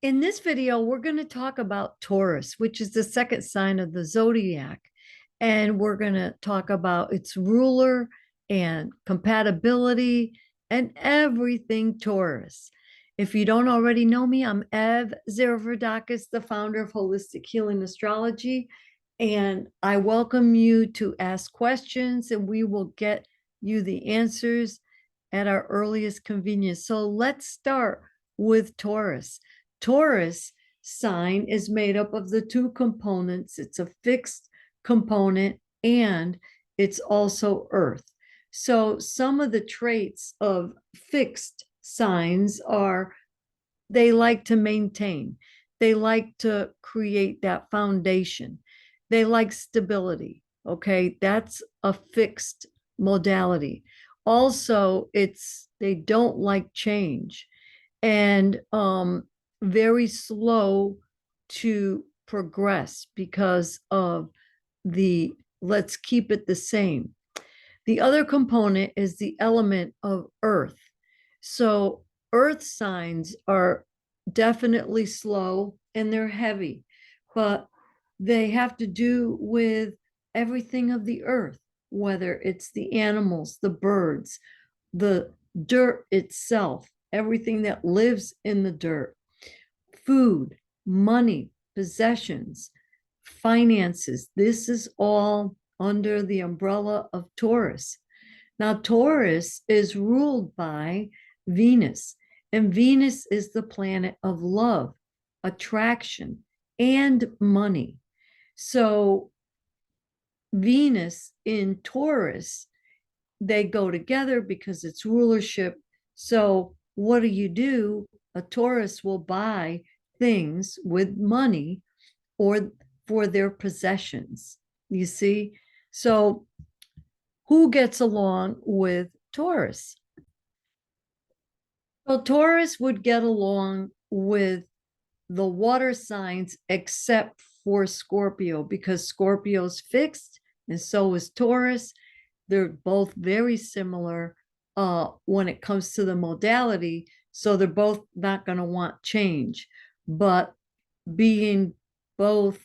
In this video, we're going to talk about Taurus, which is the second sign of the zodiac. And we're going to talk about its ruler and compatibility and everything Taurus. If you don't already know me, I'm Ev Zervoudakis, the founder of Holistic Healing Astrology. And I welcome you to ask questions and we will get you the answers at our earliest convenience. So let's start with Taurus. Taurus sign is made up of the two components. It's a fixed component and it's also earth. So some of the traits of fixed signs are they like to maintain. They like to create that foundation. They like stability. Okay, that's a fixed modality. Also, they don't like change and very slow to progress because of the let's keep it the same. The other component is the element of earth. So earth signs are definitely slow and they're heavy, but they have to do with everything of the earth, whether it's the animals, the birds, the dirt itself, everything that lives in the dirt, food, money, possessions, finances. This is all under the umbrella of Taurus. Now, Taurus is ruled by Venus, and Venus is the planet of love, attraction, and money. So, Venus in Taurus, they go together because it's rulership. So, what do? A Taurus will buy things with money or for their possessions. You see? So, who gets along with Taurus? Well, Taurus would get along with the water signs except for Scorpio because Scorpio's fixed and so is Taurus. They're both very similar when it comes to the modality. So they're both not going to want change. But being both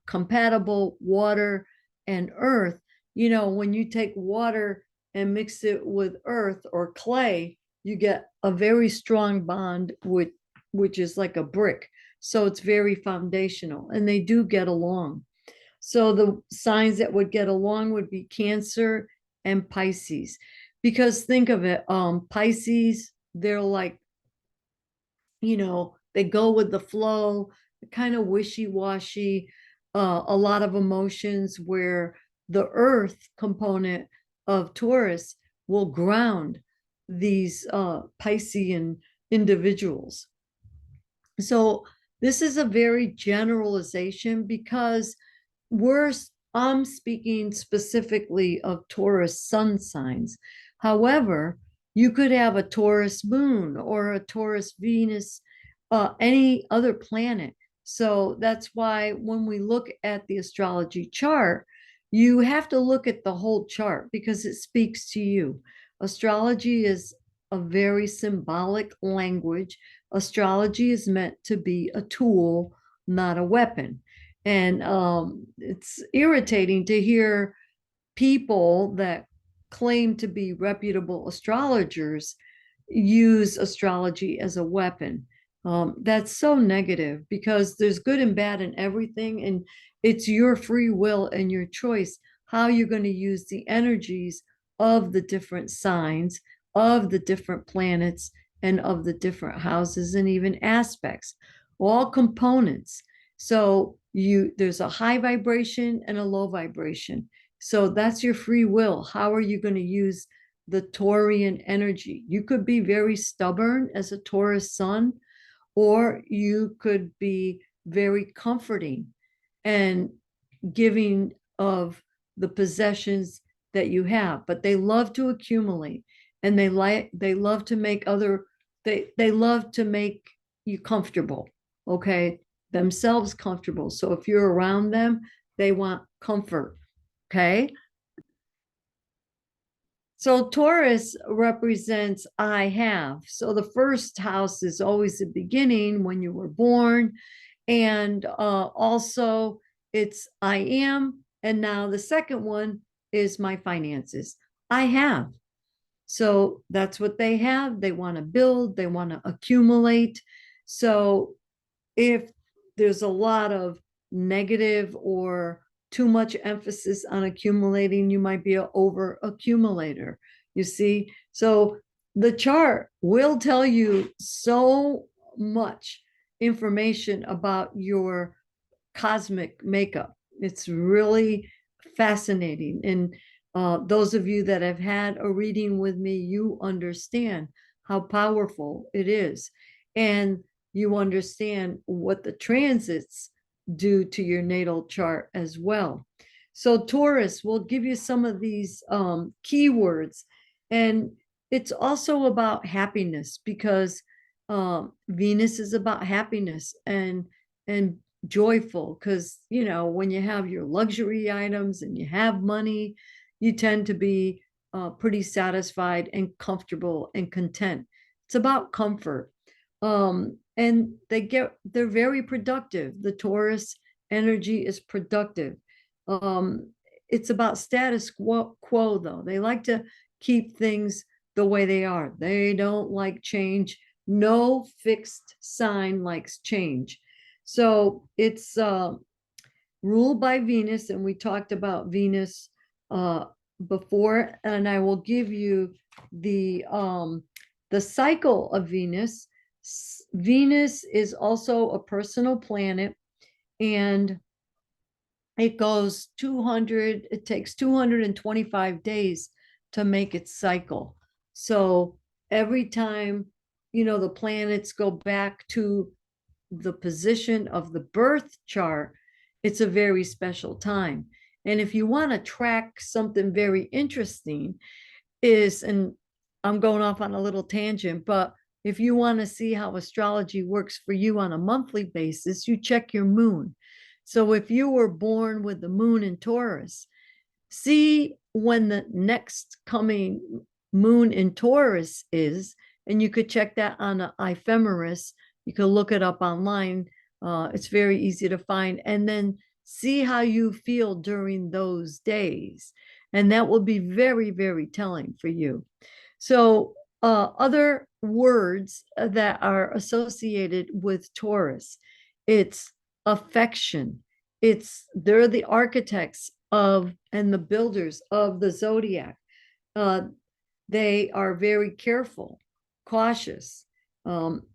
compatible, water and earth, when you take water and mix it with earth or clay, you get a very strong bond, which is like a brick. So it's very foundational and they do get along. So the signs that would get along would be Cancer and Pisces. Because think of it, Pisces, they're like, they go with the flow, kind of wishy-washy, a lot of emotions, where the earth component of Taurus will ground these Piscean individuals. So this is a very generalization because I'm speaking specifically of Taurus sun signs. However, you could have a Taurus moon or a Taurus Venus, any other planet. So that's why when we look at the astrology chart, you have to look at the whole chart because it speaks to you. Astrology is a very symbolic language. Astrology is meant to be a tool, not a weapon. And it's irritating to hear people that claim to be reputable astrologers use astrology as a weapon. That's so negative because there's good and bad in everything, and it's your free will and your choice how you're going to use the energies of the different signs, of the different planets, and of the different houses and even aspects, all components. So there's a high vibration and a low vibration. So that's your free will. How are you going to use the Taurian energy? You could be very stubborn as a Taurus sun, or you could be very comforting and giving of the possessions that you have. But they love to accumulate and they love to make they love to make you comfortable, okay? Themselves comfortable. So if you're around them, they want comfort, okay? So Taurus represents I have. So the first house is always the beginning when you were born. And also it's I am. And now the second one is my finances. I have. So that's what they have. They want to build, they want to accumulate. So if there's a lot of negative or too much emphasis on accumulating, you might be an over accumulator. You see, so the chart will tell you so much information about your cosmic makeup. It's really fascinating. And those of you that have had a reading with me, you understand how powerful it is. And you understand what the transits do to your natal chart as well. So, Taurus will give you some of these keywords. And it's also about happiness because Venus is about happiness and joyful because when you have your luxury items and you have money, you tend to be pretty satisfied and comfortable and content. It's about comfort. And they're very productive. The Taurus energy is productive. um it's about status quo though. They like to keep things the way they are. They don't like change. No fixed sign likes change. So it's ruled by Venus, and we talked about Venus uh, before, and I will give you the cycle of Venus. Venus is also a personal planet, and it takes 225 days to make its cycle. So every time, the planets go back to the position of the birth chart, it's a very special time. And if you want to track something very interesting, and I'm going off on a little tangent, but if you want to see how astrology works for you on a monthly basis, you check your moon. So if you were born with the moon in Taurus, see when the next coming moon in Taurus is, and you could check that on an ephemeris. You could look it up online. It's very easy to find. And then see how you feel during those days. And that will be very, very telling for you. So, other words that are associated with Taurus, it's affection. They're the architects of and the builders of the zodiac. Uh, they are very careful, cautious.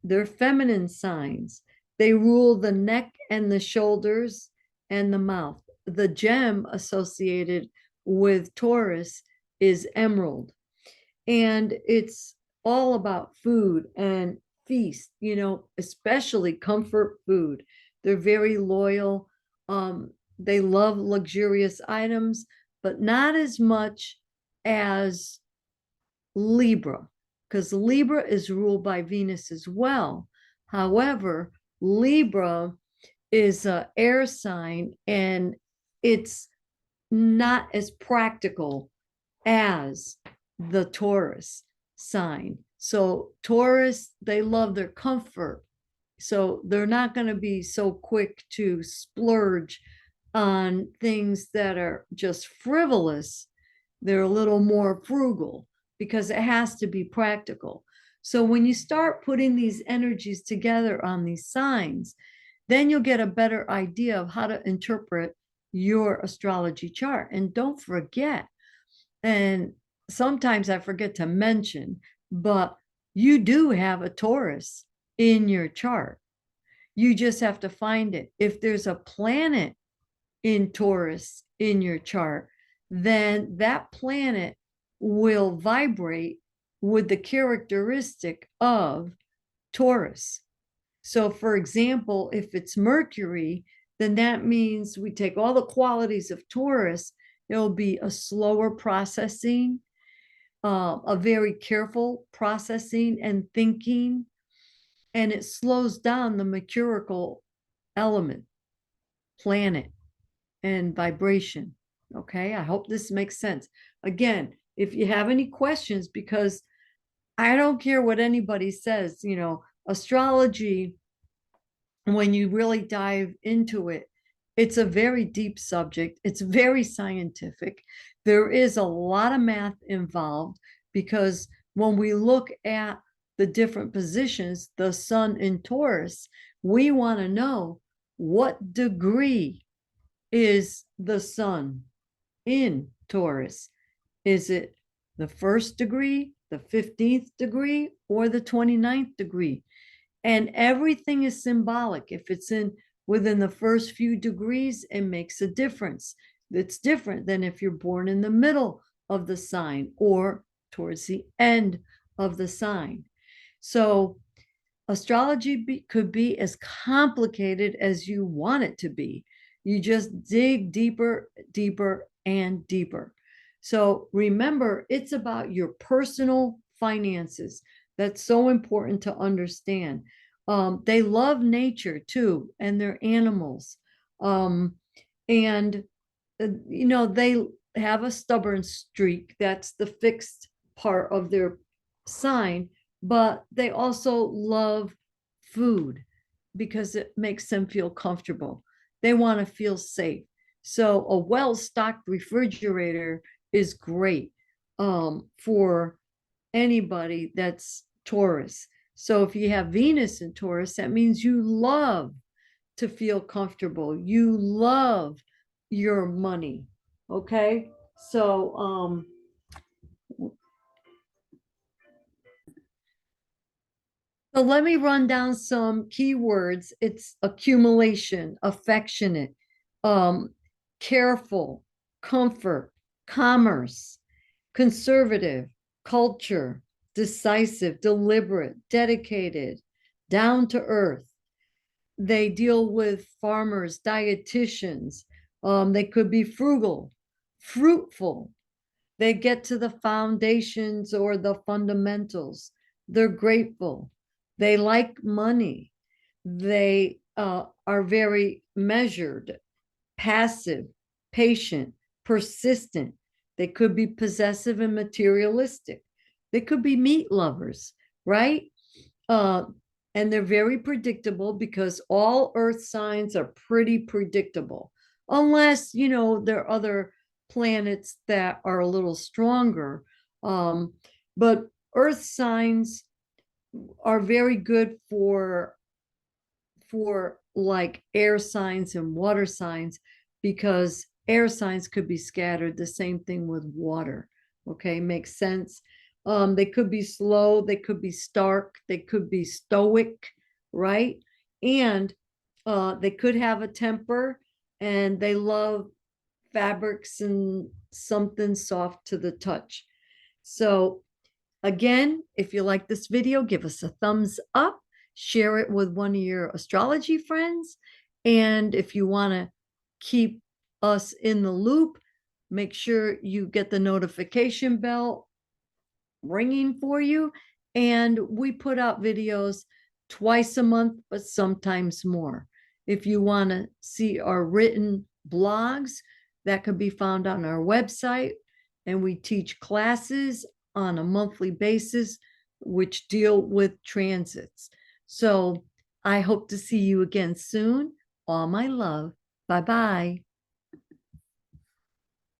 They're feminine signs. They rule the neck and the shoulders and the mouth. The gem associated with Taurus is emerald, and it's all about food and feast, especially comfort food. They're very loyal. They love luxurious items, but not as much as Libra, because Libra is ruled by Venus as well. However, Libra is an air sign, and it's not as practical as the Taurus sign. So Taurus, they love their comfort. So they're not going to be so quick to splurge on things that are just frivolous. They're a little more frugal because it has to be practical. So when you start putting these energies together on these signs, then you'll get a better idea of how to interpret your astrology chart. And don't forget, and sometimes I forget to mention, but you do have a Taurus in your chart. You just have to find it. If there's a planet in Taurus in your chart, then that planet will vibrate with the characteristic of Taurus. So, for example, if it's Mercury, then that means we take all the qualities of Taurus. It'll be a slower processing, a very careful processing and thinking, and it slows down the mercurial element, planet, and vibration. Okay, I hope this makes sense. Again, if you have any questions, because I don't care what anybody says, astrology, when you really dive into it, it's a very deep subject. It's very scientific. There is a lot of math involved because when we look at the different positions, the sun in Taurus, we want to know what degree is the sun in Taurus. Is it the first degree, the 15th degree, or the 29th degree? And everything is symbolic. If it's within the first few degrees, it makes a difference. It's different than if you're born in the middle of the sign or towards the end of the sign. So astrology could be as complicated as you want it to be. You just dig deeper, deeper, and deeper. So remember, it's about your personal finances. That's so important to understand. They love nature too, and they're animals. And, they have a stubborn streak. That's the fixed part of their sign, but they also love food because it makes them feel comfortable. They want to feel safe. So a well-stocked refrigerator is great for anybody that's Taurus. So if you have Venus in Taurus, that means you love to feel comfortable. You love your money. Okay. So let me run down some keywords. It's accumulation, affectionate, um, careful, comfort, commerce, conservative, culture, decisive, deliberate, dedicated, down to earth. They deal with farmers, dietitians. They could be frugal, fruitful. They get to the foundations or the fundamentals. They're grateful. They like money. They are very measured, passive, patient, persistent. They could be possessive and materialistic. They could be meat lovers, right? Uh, and they're very predictable because all earth signs are pretty predictable, unless, there are other planets that are a little stronger. But earth signs are very good for like air signs and water signs, because air signs could be scattered. The same thing with water. Okay, makes sense. They could be slow, they could be stark, they could be stoic, right? And they could have a temper, and they love fabrics and something soft to the touch. So again, if you like this video, give us a thumbs up, share it with one of your astrology friends. And if you want to keep us in the loop, make sure you get the notification bell ringing for you. And we put out videos twice a month, but sometimes more. If you want to see our written blogs, that can be found on our website. And we teach classes on a monthly basis, which deal with transits. So I hope to see you again soon. All my love. Bye-bye.